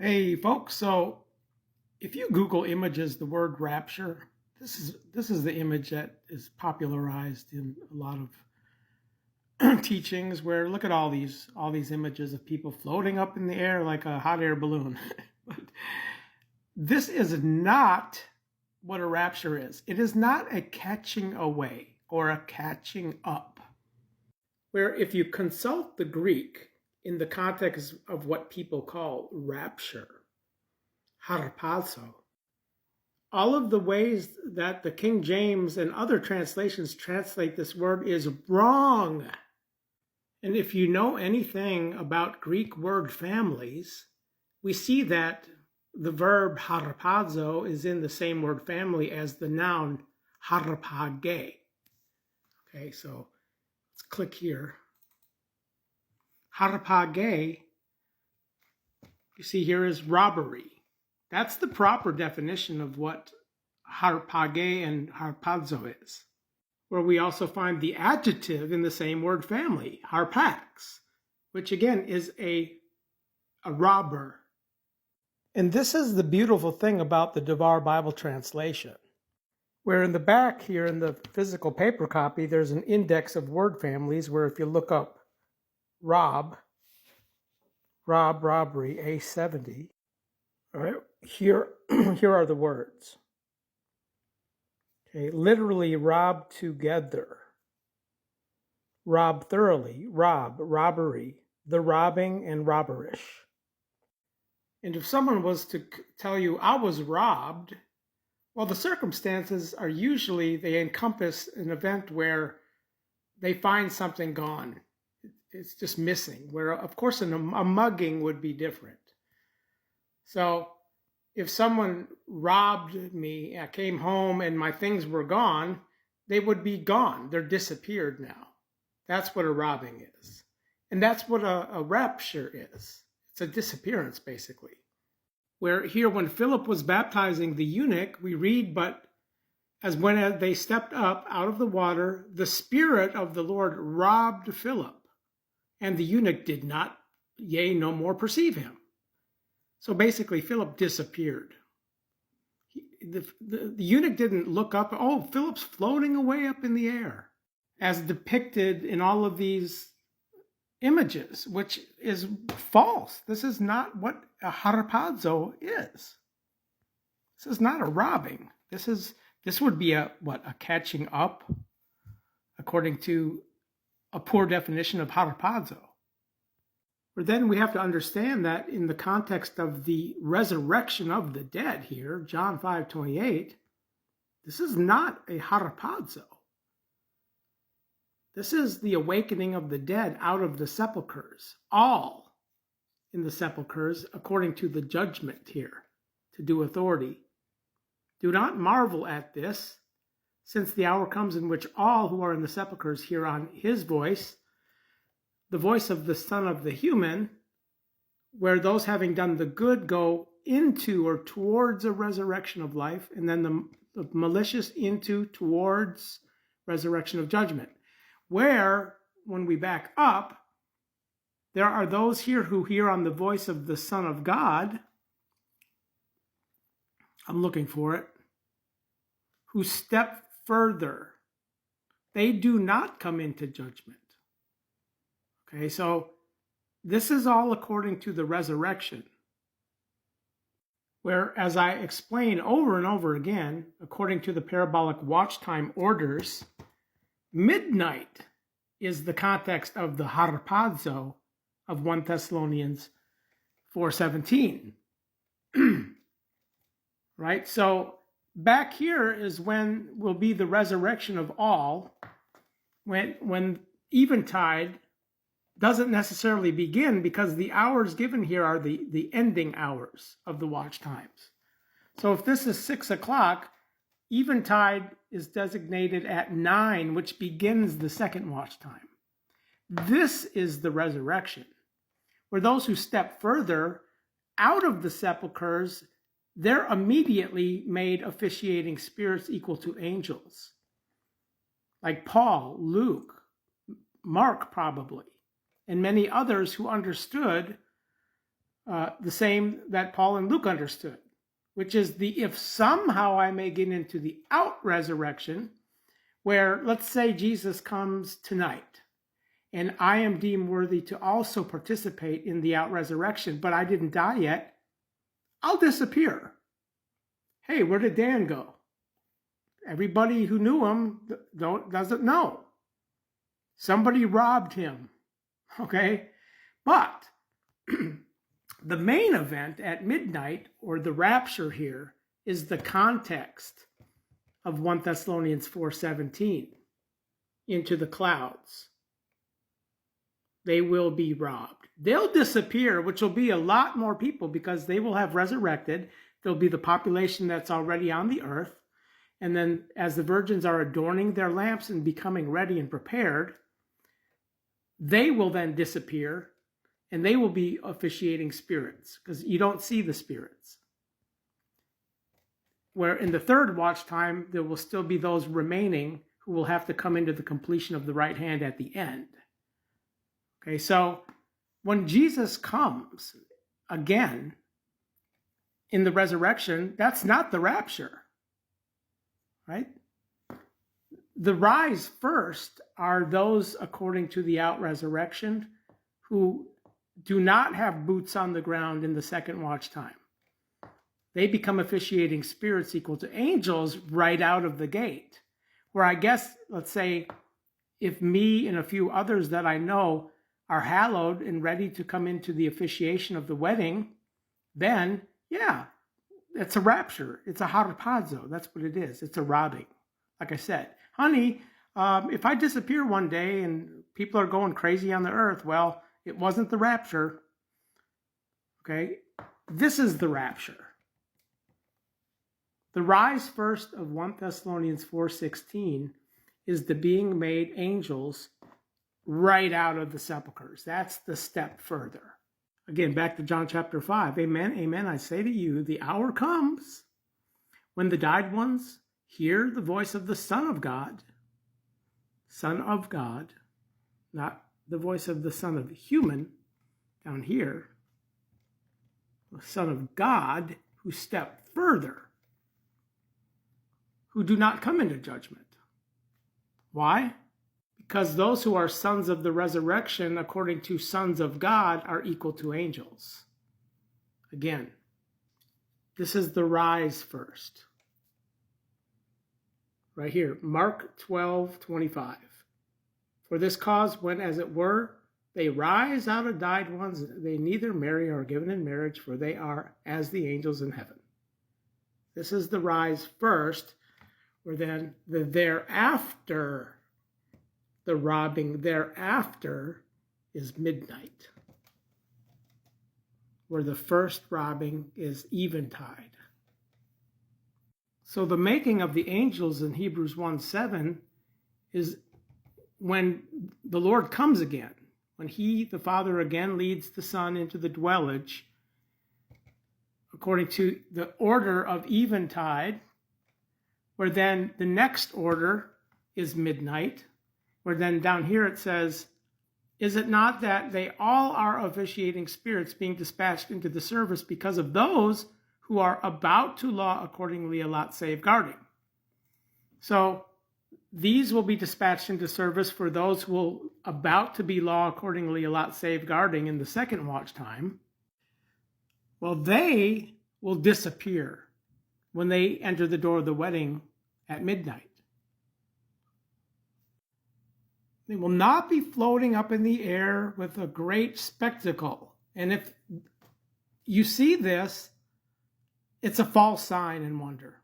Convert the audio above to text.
Hey folks, so if you Google images the word rapture, this is the image that is popularized in a lot of teachings where look at all these images of people floating up in the air like a hot air balloon. But this is not what a rapture is. It is not a catching away or a catching up. Where if you consult the Greek in the context of what people call rapture, harpazo, all of the ways that the King James and other translations translate this word is wrong. And if you know anything about Greek word families, we see that the verb harpazo is in the same word family as the noun harpage. Okay, so let's click here. Harpage, you see here, is robbery. That's the proper definition of what harpage and harpazo is, where we also find the adjective in the same word family, harpax, which again is a robber. And this is the beautiful thing about the Devar Bible translation, where in the back here in the physical paper copy, there's an index of word families where if you look up robbery, A70, all right, here are the words. Okay, literally rob together, rob thoroughly, robbery, the robbing, and robberish. And if someone was to tell you, I was robbed, well, the circumstances are usually, they encompass an event where they find something gone. It's just missing, where of course a mugging would be different. So if someone robbed me, I came home and my things were gone, they would be gone. They're disappeared now. That's what a robbing is. And that's what a rapture is. It's a disappearance, basically. Where here, when Philip was baptizing the eunuch, we read, but as when they stepped up out of the water, the Spirit of the Lord robbed Philip, and the eunuch did not, yea, no more perceive him. So basically, Philip disappeared. The eunuch didn't look up, oh, Philip's floating away up in the air, as depicted in all of these images, which is false. This is not what a harpazo is. This is not a robbing. This would be a catching up, according to a poor definition of harpazo. But then we have to understand that in the context of the resurrection of the dead here, John 5:28, this is not a harpazo. This is the awakening of the dead out of the sepulchres, all in the sepulchres, according to the judgment here, to do authority. Do not marvel at this, since the hour comes in which all who are in the sepulchres hear on his voice, the voice of the Son of the Human, where those having done the good go into or towards a resurrection of life, and then the malicious towards resurrection of judgment. Where, when we back up, there are those here who hear on the voice of the Son of God, I'm looking for it, who step further. They do not come into judgment. Okay, so this is all according to the resurrection, where, as I explain over and over again, according to the parabolic watch time orders, midnight is the context of the harpazo of 1 Thessalonians 4:17. Right? So back here is when will be the resurrection of all, when eventide doesn't necessarily begin, because the hours given here are the ending hours of the watch times. So if this is 6 o'clock, eventide is designated at 9, which begins the second watch time. This is the resurrection, where those who step further out of the sepulchres, they're immediately made officiating spirits equal to angels, like Paul, Luke, Mark probably, and many others who understood the same that Paul and Luke understood, which is the if somehow I may get into the out resurrection, where let's say Jesus comes tonight and I am deemed worthy to also participate in the out resurrection, but I didn't die yet, I'll disappear. Hey, where did Dan go? Everybody who knew him doesn't know. Somebody robbed him, okay? But the main event at midnight, or the rapture here, is the context of 1 Thessalonians 4:17, into the clouds. They will be robbed. They'll disappear, which will be a lot more people because they will have resurrected. There'll be the population that's already on the earth. And then as the virgins are adorning their lamps and becoming ready and prepared, they will then disappear and they will be officiating spirits because you don't see the spirits. Where in the third watch time, there will still be those remaining who will have to come into the completion of the right hand at the end. Okay, so when Jesus comes again in the resurrection, that's not the rapture, right? The rise first are those according to the out resurrection who do not have boots on the ground in the second watch time. They become officiating spirits equal to angels right out of the gate. Where I guess, let's say, if me and a few others that I know are hallowed and ready to come into the officiation of the wedding, then, yeah, it's a rapture. It's a harpazo. That's what it is. It's a robbing. Like I said, honey, if I disappear one day and people are going crazy on the earth, well, it wasn't the rapture. Okay? This is the rapture. The rise first of 1 Thessalonians 4:16 is the being made angels right out of the sepulchres. That's the step further. Again, back to John chapter 5. Amen, amen, I say to you, the hour comes when the died ones hear the voice of the Son of God, not the voice of the Son of human down here, the Son of God who stepped further, who do not come into judgment. Why? Because those who are sons of the resurrection, according to sons of God, are equal to angels. Again, this is the rise first. Right here, Mark 12:25. For this cause, when, as it were, they rise out of died ones, they neither marry or are given in marriage, for they are as the angels in heaven. This is the rise first, where then the thereafter, the robbing thereafter, is midnight, where the first robbing is eventide. So the making of the angels in Hebrews 1:7 is when the Lord comes again, when he, the Father, again leads the Son into the dwellage, according to the order of eventide, where then the next order is midnight, where then down here it says, is it not that they all are officiating spirits being dispatched into the service because of those who are about to law accordingly allot safeguarding? So these will be dispatched into service for those who will about to be law accordingly allot safeguarding in the second watch time. Well, they will disappear when they enter the door of the wedding at midnight. They will not be floating up in the air with a great spectacle. And if you see this, it's a false sign and wonder.